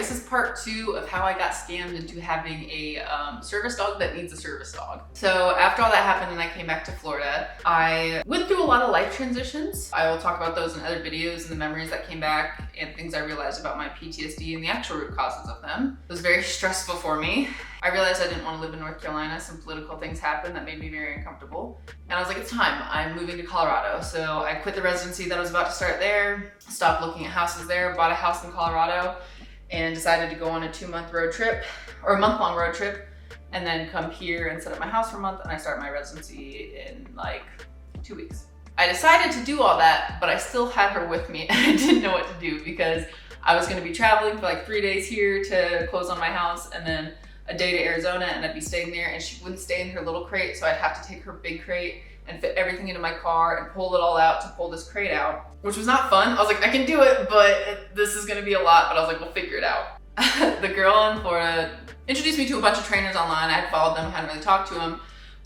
this is part 2 of how I got scammed into having a service dog that needs a service dog. So after all that happened and I came back to Florida, I went through a lot of life transitions. I will talk about those in other videos and the memories that came back and things I realized about my PTSD and the actual root causes of them. It was very stressful for me. I realized I didn't want to live in North Carolina. Some political things happened that made me very uncomfortable. And I was like, it's time, I'm moving to Colorado. So I quit the residency that I was about to start there, stopped looking at houses there, bought a house in Colorado, and decided to go on a 2-month road trip, or a month-long road trip, and then come here and set up my house for a month, and I start my residency in like 2 weeks. I decided to do all that, but I still had her with me, and I didn't know what to do because I was gonna be traveling for like 3 days here to close on my house, and then a day to Arizona, and I'd be staying there, and she wouldn't stay in her little crate, so I'd have to take her big crate and fit everything into my car and pull it all out to pull this crate out, which was not fun. I was like, I can do it, but this is gonna be a lot, but I was like, we'll figure it out. The girl in Florida introduced me to a bunch of trainers online. I had followed them, hadn't really talked to them,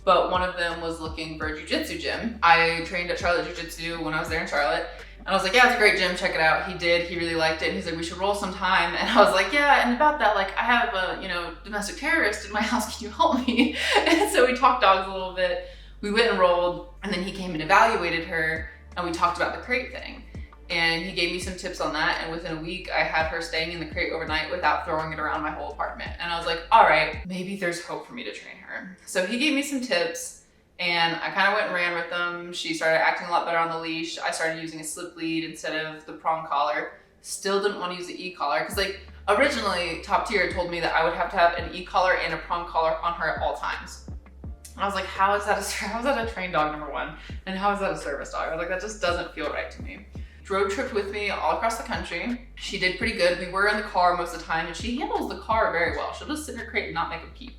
but one of them was looking for a jiu-jitsu gym. I trained at Charlotte Jiu-Jitsu when I was there in Charlotte, and I was like, yeah, it's a great gym, check it out. He did, he really liked it, and he's like, we should roll sometime. And I was like, yeah, and about that, like, I have a, domestic terrorist in my house, can you help me? And so we talked dogs a little bit. We went and rolled, and then he came and evaluated her, and we talked about the crate thing. And he gave me some tips on that, and within a week, I had her staying in the crate overnight without throwing it around my whole apartment. And I was like, all right, maybe there's hope for me to train her. So he gave me some tips, and I kind of went and ran with them. She started acting a lot better on the leash. I started using a slip lead instead of the prong collar. Still didn't want to use the e-collar, because like, originally, Top Tier told me that I would have to have an e-collar and a prong collar on her at all times. I was like, how is that a trained dog, number one? And how is that a service dog? I was like, that just doesn't feel right to me. Road tripped with me all across the country. She did pretty good. We were in the car most of the time, and she handles the car very well. She'll just sit in her crate and not make a peep.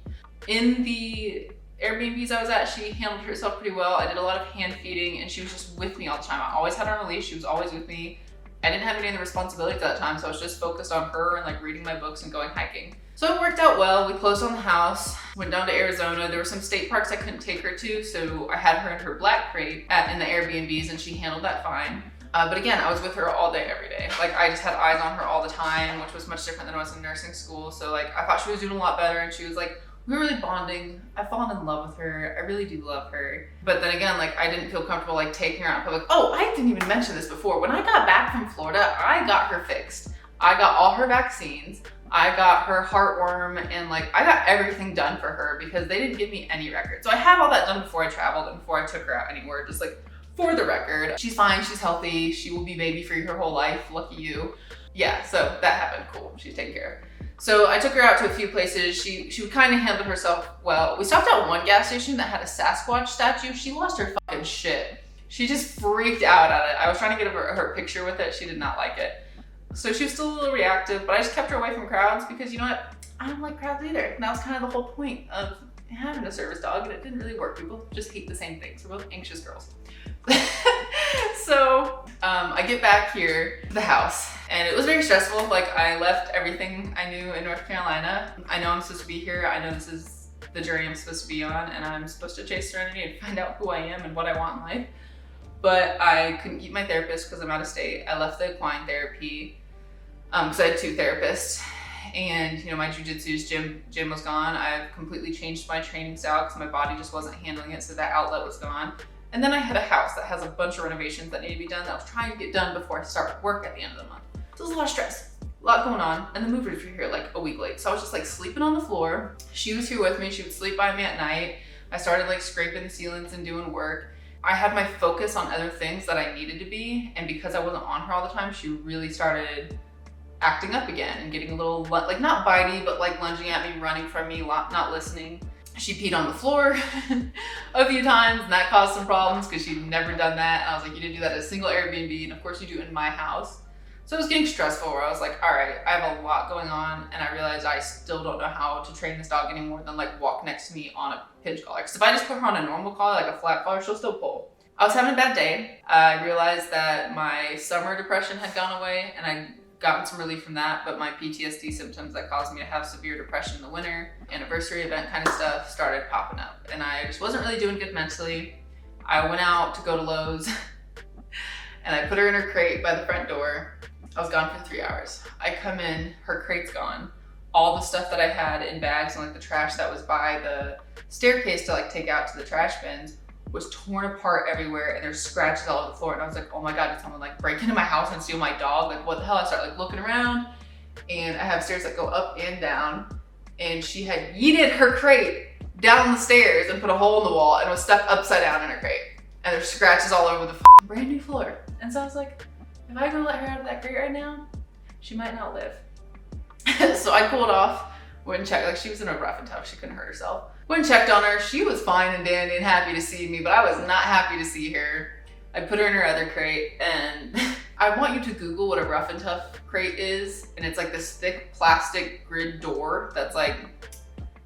In the Airbnbs I was at, she handled herself pretty well. I did a lot of hand feeding, and she was just with me all the time. I always had her on a leash. She was always with me. I didn't have any of the responsibilities at that time, so I was just focused on her and like reading my books and going hiking. So it worked out well. We closed on the house, went down to Arizona. There were some state parks I couldn't take her to, so I had her in her black crate in the Airbnbs, and she handled that fine. But again, I was with her all day, every day. Like, I just had eyes on her all the time, which was much different than when I was in nursing school. So like, I thought she was doing a lot better, and she was like, we were really bonding. I've fallen in love with her. I really do love her. But then again, like, I didn't feel comfortable like taking her out in public. Oh, I didn't even mention this before. When I got back from Florida, I got her fixed. I got all her vaccines. I got her heartworm, and like, I got everything done for her because they didn't give me any record. So I had all that done before I traveled and before I took her out anywhere, just like, for the record. She's fine, she's healthy, she will be baby free her whole life, lucky you. Yeah, so that happened, cool, she's taken care of. So I took her out to a few places. She kind of handled herself well. We stopped at one gas station that had a Sasquatch statue. She lost her fucking shit. She just freaked out at it. I was trying to get her picture with it, she did not like it. So she was still a little reactive, but I just kept her away from crowds because you know what? I don't like crowds either. And that was kind of the whole point of having a service dog, and it didn't really work. People just hate the same things. We're both anxious girls. So I get back here to the house, and it was very stressful. Like, I left everything I knew in North Carolina. I know I'm supposed to be here. I know this is the journey I'm supposed to be on, and I'm supposed to chase serenity and find out who I am and what I want in life. But I couldn't keep my therapist because I'm out of state. I left the equine therapy because I had 2 therapists. And my jujitsu's gym was gone. I've completely changed my training style because my body just wasn't handling it, so that outlet was gone. And then I had a house that has a bunch of renovations that need to be done that I was trying to get done before I start work at the end of the month. So it was a lot of stress, a lot going on. And the movers were here like a week late. So I was just like sleeping on the floor. She was here with me. She would sleep by me at night. I started like scraping the ceilings and doing work. I had my focus on other things that I needed to be. And because I wasn't on her all the time, she really started acting up again and getting a little, like, not bitey, but like lunging at me, running from me, not listening. She peed on the floor a few times, and that caused some problems because she'd never done that. And I was like, you didn't do that at a single Airbnb, and of course you do it in my house. So it was getting stressful where I was like, all right, I have a lot going on, and I realized I still don't know how to train this dog any more than like walk next to me on a pinch collar. Because if I just put her on a normal collar, like a flat collar, she'll still pull. I was having a bad day. I realized that my summer depression had gone away, and I gotten some relief from that, but my PTSD symptoms that caused me to have severe depression in the winter, anniversary event kind of stuff, started popping up. And I just wasn't really doing good mentally. I went out to go to Lowe's and I put her in her crate by the front door, I was gone for 3 hours. I come in, her crate's gone. All the stuff that I had in bags and like the trash that was by the staircase to like take out to the trash bins was torn apart everywhere, and there's scratches all over the floor. And I was like, oh my God, did someone like break into my house and steal my dog? Like what the hell? I start like looking around, and I have stairs that go up and down, and she had yeeted her crate down the stairs and put a hole in the wall and was stuck upside down in her crate. And there's scratches all over the brand new floor. And so I was like, if I go let her out of that crate right now, she might not live. So I cooled off, went and checked. Like she was in a rough and tough, she couldn't hurt herself. Went and checked on her. She was fine and dandy and happy to see me, but I was not happy to see her. I put her in her other crate, and I want you to Google what a rough and tough crate is. And it's like this thick plastic grid door that's like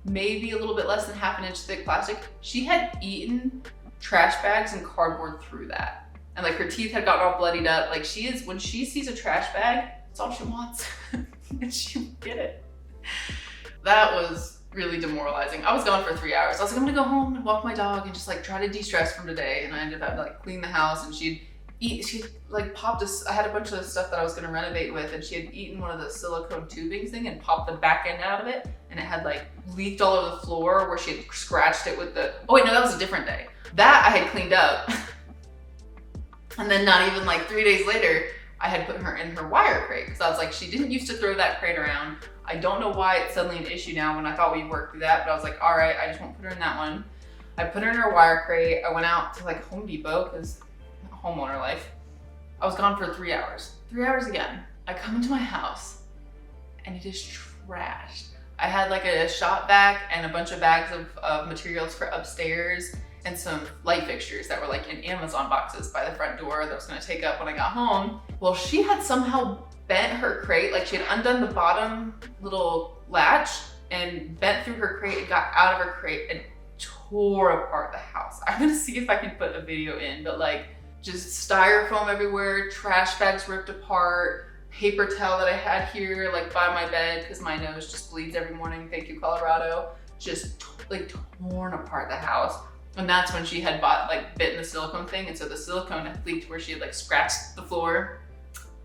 maybe a little bit less than half an inch thick plastic. She had eaten trash bags and cardboard through that. And like her teeth had gotten all bloodied up. Like she is, when she sees a trash bag, that's all she wants. And she will get it. That was really demoralizing. I was gone for 3 hours. I was like, I'm gonna go home and walk my dog and just like try to de-stress from today. And I ended up having to like clean the house, and she like popped I had a bunch of stuff that I was gonna renovate with, and she had eaten one of the silicone tubing thing and popped the back end out of it. And it had like leaked all over the floor where she had scratched it with the, oh wait, no, that was a different day. That I had cleaned up. And then not even like 3 days later, I had put her in her wire crate, because I was like, she didn't used to throw that crate around. I don't know why it's suddenly an issue now when I thought we worked through that, but I was like, all right, I just won't put her in that one. I put her in her wire crate. I went out to like Home Depot, because homeowner life. I was gone for 3 hours. 3 hours again. I come into my house and it is trashed. I had like a shop vac and a bunch of bags of materials for upstairs, and some light fixtures that were like in Amazon boxes by the front door that I was gonna take up when I got home. Well, she had somehow bent her crate, like she had undone the bottom little latch and bent through her crate and got out of her crate and tore apart the house. I'm gonna see if I can put a video in, but like just styrofoam everywhere, trash bags ripped apart, paper towel that I had here like by my bed because my nose just bleeds every morning, thank you Colorado, just like torn apart the house. And that's when she had bitten the silicone thing, and so the silicone had leaked where she had like scratched the floor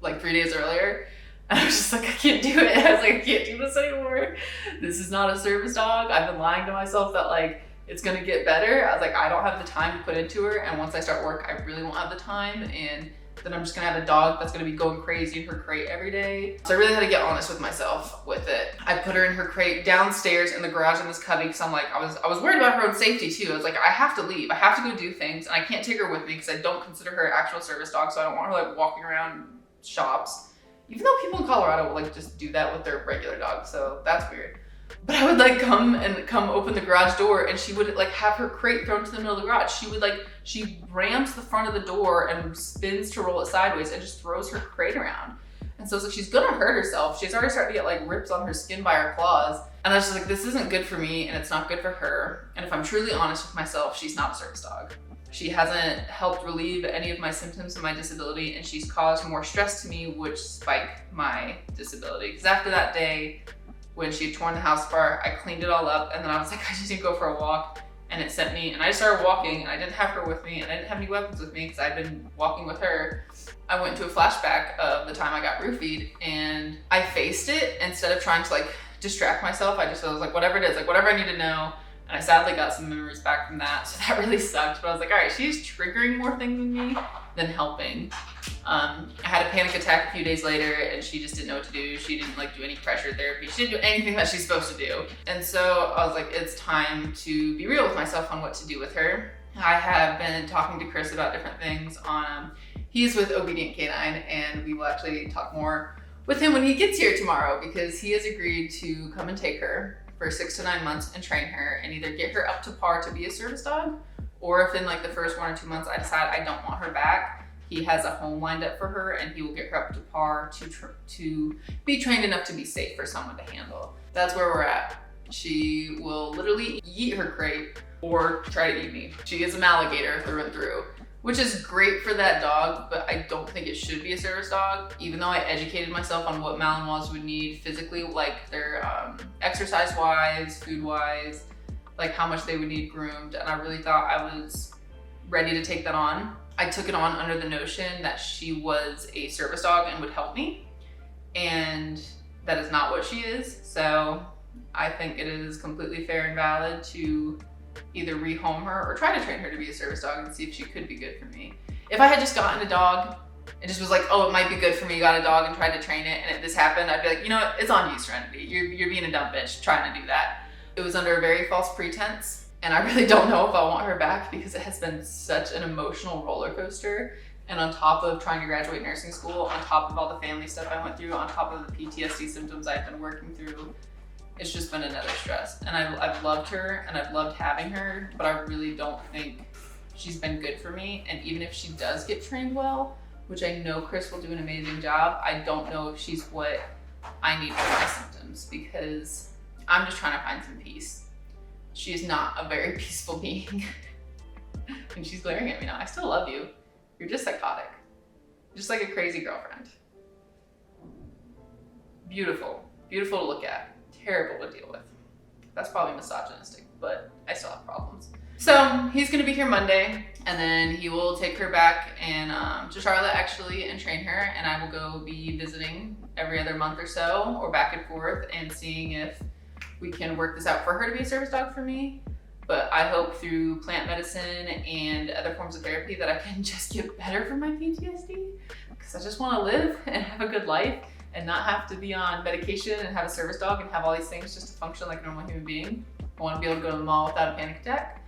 like 3 days earlier. And I was just like, I can't do it. I was like, I can't do this anymore. This is not a service dog. I've been lying to myself that like it's gonna get better. I was like, I don't have the time to put into her, and once I start work, I really won't have the time, and then I'm just gonna have a dog that's gonna be going crazy in her crate every day. So I really had to get honest with myself with it. I put her in her crate downstairs in the garage in this cubby, because I'm like, I was worried about her own safety too. I was like, I have to leave. I have to go do things, and I can't take her with me because I don't consider her an actual service dog, so I don't want her like walking around shops. Even though people in Colorado will like just do that with their regular dogs, so that's weird. But I would like come open the garage door, and she would like have her crate thrown to the middle of the garage. She would she rams the front of the door and spins to roll it sideways and just throws her crate around. And so it's like, she's gonna hurt herself. She's already starting to get like rips on her skin by her claws. And I was just like, this isn't good for me, and it's not good for her. And if I'm truly honest with myself, she's not a service dog. She hasn't helped relieve any of my symptoms of my disability, and she's caused more stress to me, which spiked my disability. Because after that day, when she had torn the house apart, I cleaned it all up, and then I was like, I just need to go for a walk. And it sent me, and I started walking, and I didn't have her with me, and I didn't have any weapons with me because I'd been walking with her. I went to a flashback of the time I got roofied, and I faced it instead of trying to like distract myself. I was like, whatever it is, like whatever I need to know. And I sadly got some memories back from that, so that really sucked. But I was like, all right, she's triggering more things in me than helping. I had a panic attack a few days later, and she just didn't know what to do. She didn't like do any pressure therapy. She didn't do anything that she's supposed to do. And so I was like, it's time to be real with myself on what to do with her. I have been talking to Chris about different things on, he's with Obedient Canine, and we will actually talk more with him when he gets here tomorrow, because he has agreed to come and take her for 6 to 9 months and train her and either get her up to par to be a service dog, or if in like the first 1 or 2 months I decide I don't want her back, he has a home lined up for her and he will get her up to par to be trained enough to be safe for someone to handle. That's where we're at. She will literally eat her crate or try to eat me. She is a Maligator through and through, which is great for that dog, but I don't think it should be a service dog. Even though I educated myself on what Malinois would need physically, like their exercise-wise, food-wise, like how much they would need groomed, and I really thought I was ready to take that on. I took it on under the notion that she was a service dog and would help me. and that is not what she is. So I think it is completely fair and valid to either rehome her or try to train her to be a service dog and see if she could be good for me. If I had just gotten a dog and just was like, oh, it might be good for me, got a dog and tried to train it, and this happened, I'd be like, you know what, it's on you, Serenity. You're being a dumb bitch trying to do that. It was under a very false pretense, and I really don't know if I want her back because it has been such an emotional roller coaster. And on top of trying to graduate nursing school, on top of all the family stuff I went through, on top of the PTSD symptoms I've been working through, it's just been another stress. And I've loved her and I've loved having her, but I really don't think she's been good for me. And even if she does get trained well, which I know Chris will do an amazing job, I don't know if she's what I need for my symptoms because I'm just trying to find some peace. She is not a very peaceful being. And she's glaring at me now. I still love you. You're just psychotic. Just like a crazy girlfriend. Beautiful. Beautiful to look at. Terrible to deal with. That's probably misogynistic, but I still have problems. So he's gonna be here Monday, and then he will take her back and to Charlotte actually and train her, and I will go be visiting every other month or so, or back and forth, and seeing if we can work this out for her to be a service dog for me. But I hope through plant medicine and other forms of therapy that I can just get better from my PTSD, because I just want to live and have a good life and not have to be on medication and have a service dog and have all these things just to function like a normal human being. I want to be able to go to the mall without a panic attack.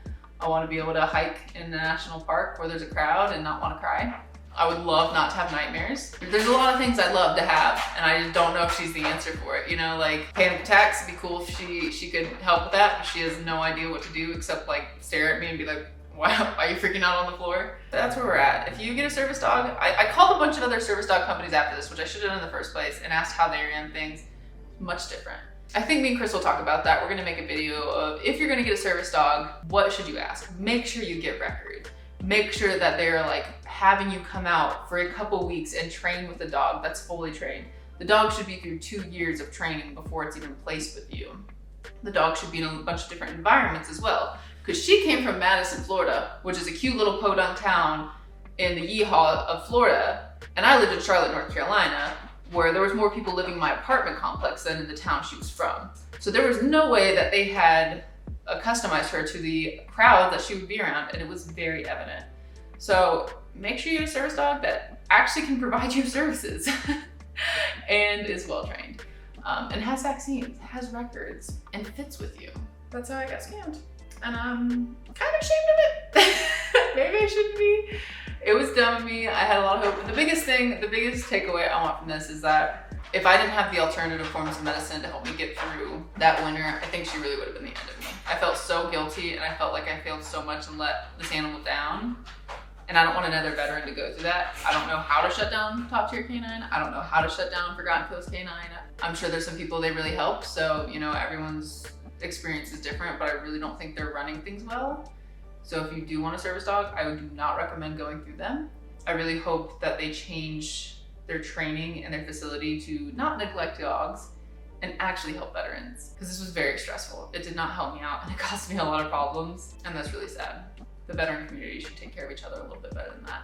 I want to be able to hike in a national park where there's a crowd and not want to cry. I would love not to have nightmares. There's a lot of things I'd love to have, and I just don't know if she's the answer for it. You know, like panic attacks would be cool if she could help with that, but she has no idea what to do except like stare at me and be like, why are you freaking out on the floor? That's where we're at. If you get a service dog, I called a bunch of other service dog companies after this, which I should have done in the first place, and asked how they ran things. Much different. I think me and Chris will talk about that. We're gonna make a video of if you're gonna get a service dog, what should you ask? Make sure you get record. Make sure that they're like having you come out for a couple weeks and train with the dog that's fully trained. The dog should be through 2 years of training before it's even placed with you. The dog should be in a bunch of different environments as well. Because she came from Madison, Florida, which is a cute little podunk town in the yeehaw of Florida. And I lived in Charlotte, North Carolina, where there was more people living in my apartment complex than in the town she was from. So there was no way that they had customized her to the crowd that she would be around, and it was very evident. So make sure you get a service dog that actually can provide you services and is well trained, and has vaccines, has records, and fits with you. That's how I got scammed. And I'm kind of ashamed of it. Maybe I shouldn't be. It was dumb of me. I had a lot of hope. But the biggest takeaway I want from this is that if I didn't have the alternative forms of medicine to help me get through that winter, I think she really would have been the end of me. I felt so guilty, and I felt like I failed so much and let this animal down. And I don't want another veteran to go through that. I don't know how to shut down Top Tier Canine. I don't know how to shut down Forgotten Coast Canine. I'm sure there's some people they really help. So, you know, everyone's experience is different, but I really don't think they're running things well. So if you do want a service dog, I do not recommend going through them. I really hope that they change their training and their facility to not neglect dogs and actually help veterans, because this was very stressful. It did not help me out, and it caused me a lot of problems, and that's really sad. The veteran community should take care of each other a little bit better than that.